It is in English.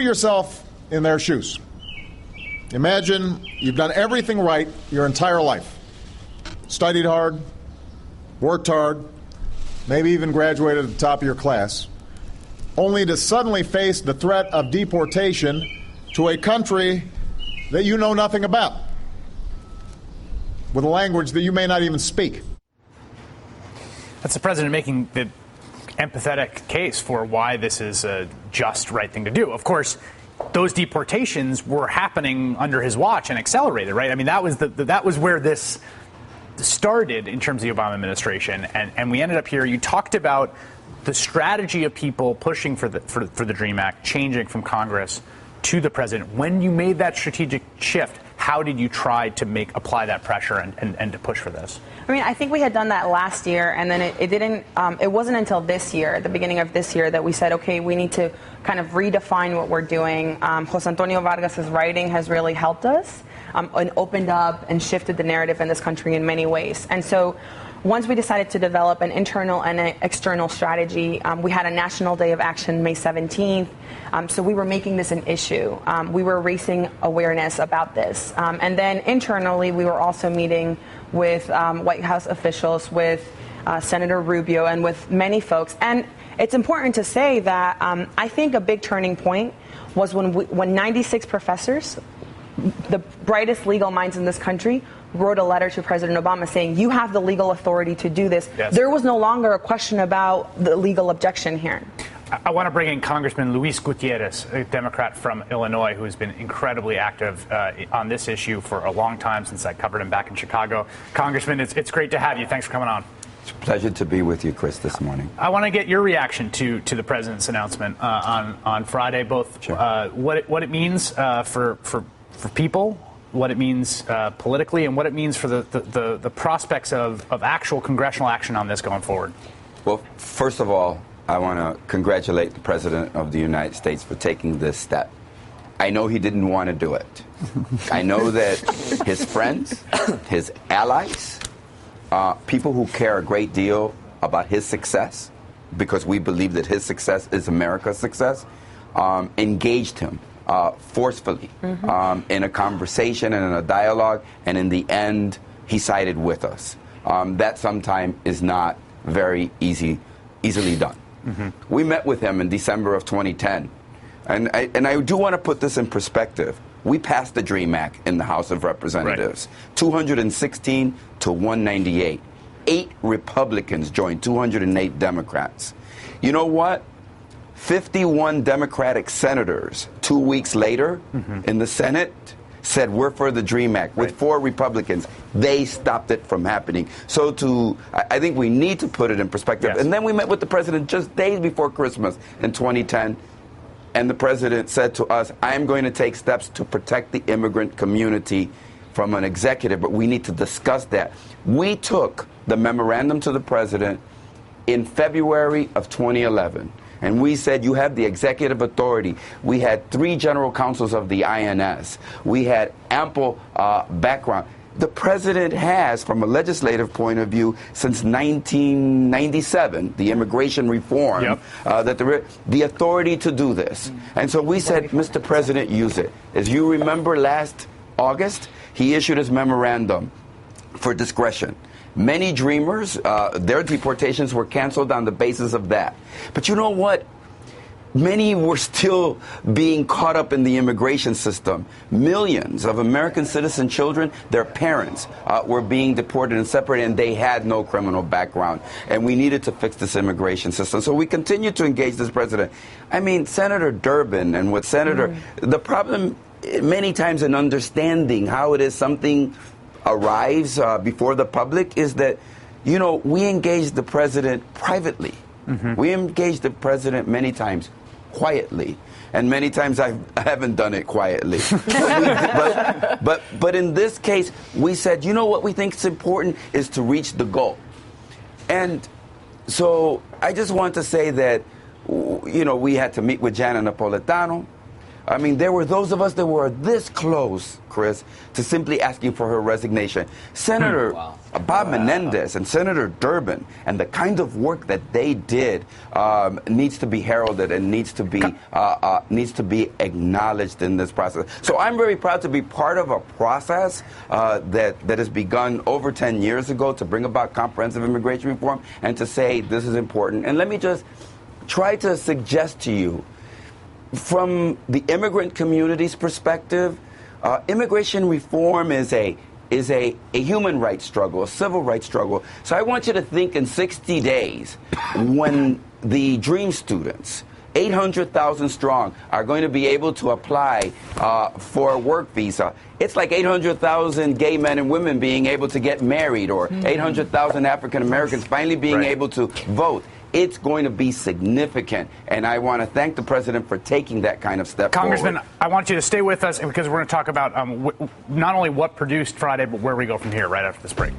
put yourself in their shoes. Imagine you've done everything right your entire life. Studied hard, worked hard, maybe even graduated at the top of your class, only to suddenly face the threat of deportation to a country that you know nothing about, with a language that you may not even speak. That's the president making the empathetic case for why this is a just right thing to do. Of course, those deportations were happening under his watch and accelerated, right? I mean, that was where this started in terms of the Obama administration, and we ended up here. You talked about the strategy of people pushing for the DREAM Act, changing from Congress to the president. When you made that strategic shift, how did you try to apply that pressure and to push for this? I mean, I think we had done that last year, and then it wasn't until this year, at the beginning of this year, that we said, okay, we need to kind of redefine what we're doing. Jose Antonio Vargas's writing has really helped us and opened up and shifted the narrative in this country in many ways. And so once we decided to develop an internal and an external strategy, we had a National Day of Action May 17th. So we were making this an issue. We were raising awareness about this. And then internally, we were also meeting with White House officials, with Senator Rubio, and with many folks. And it's important to say that I think a big turning point was when 96 professors, the brightest legal minds in this country, wrote a letter to President Obama saying, you have the legal authority to do this. Yes. There was no longer a question about the legal objection here. I want to bring in Congressman Luis Gutierrez, a Democrat from Illinois, who has been incredibly active on this issue for a long time, since I covered him back in Chicago. Congressman, it's great to have you. Thanks for coming on. It's a pleasure to be with you, Chris, this morning. I want to get your reaction to the president's announcement on Friday, both sure. What it means for people, what it means politically, and what it means for the prospects of actual congressional action on this going forward. Well, first of all, I want to congratulate the President of the United States for taking this step. I know he didn't want to do it. I know that his friends, his allies, people who care a great deal about his success, because we believe that his success is America's success, engaged him forcefully in a conversation and in a dialogue, and in the end, he sided with us. That sometimes is not very easily done. We met with him in December of 2010, and I do want to put this in perspective. We passed the DREAM Act in the House of Representatives, right. 216 to 198. 8 Republicans joined 208 Democrats. You know what? 51 Democratic senators 2 weeks later in the Senate said we're for the DREAM Act. With 4 Republicans, they stopped it from happening. So I think we need to put it in perspective. Yes. And then we met with the president just days before Christmas in 2010, and the president said to us, I am going to take steps to protect the immigrant community from an executive, but we need to discuss that. We took the memorandum to the president in February of 2011. And we said, you have the executive authority. We had 3 general counsels of the INS. We had ample background. The president has, from a legislative point of view, since 1997, the immigration reform, that the authority to do this. And so we said, Mr. President, use it. As you remember, last August, he issued his memorandum for discretion. Many dreamers, their deportations were canceled on the basis of that. But you know what? Many were still being caught up in the immigration system. Millions of American citizen children, their parents were being deported and separated, and they had no criminal background. And we needed to fix this immigration system. So we continue to engage this president. I mean, Senator Durbin and what Senator, the problem many times in understanding how it is something arrives before the public is that, you know, we engage the president privately. We engage the president many times quietly, and many times I haven't done it quietly. but in this case, we said, you know what we think is important is to reach the goal. And so I just want to say that, you know, we had to meet with Janet Napolitano. I mean, there were those of us that were this close, Chris, to simply asking for her resignation. Senator Bob Menendez and Senator Durbin and the kind of work that they did needs to be heralded and needs to be acknowledged in this process. So I'm very proud to be part of a process that has begun over 10 years ago to bring about comprehensive immigration reform and to say this is important. And let me just try to suggest to you, from the immigrant community's perspective, immigration reform is a human rights struggle, a civil rights struggle. So I want you to think in 60 days when the DREAM students, 800,000 strong, are going to be able to apply for a work visa. It's like 800,000 gay men and women being able to get married, or 800,000 African Americans finally being able to vote. It's going to be significant, and I want to thank the president for taking that kind of step Congressman, forward. I want you to stay with us because we're going to talk about not only what produced Friday, but where we go from here right after this break.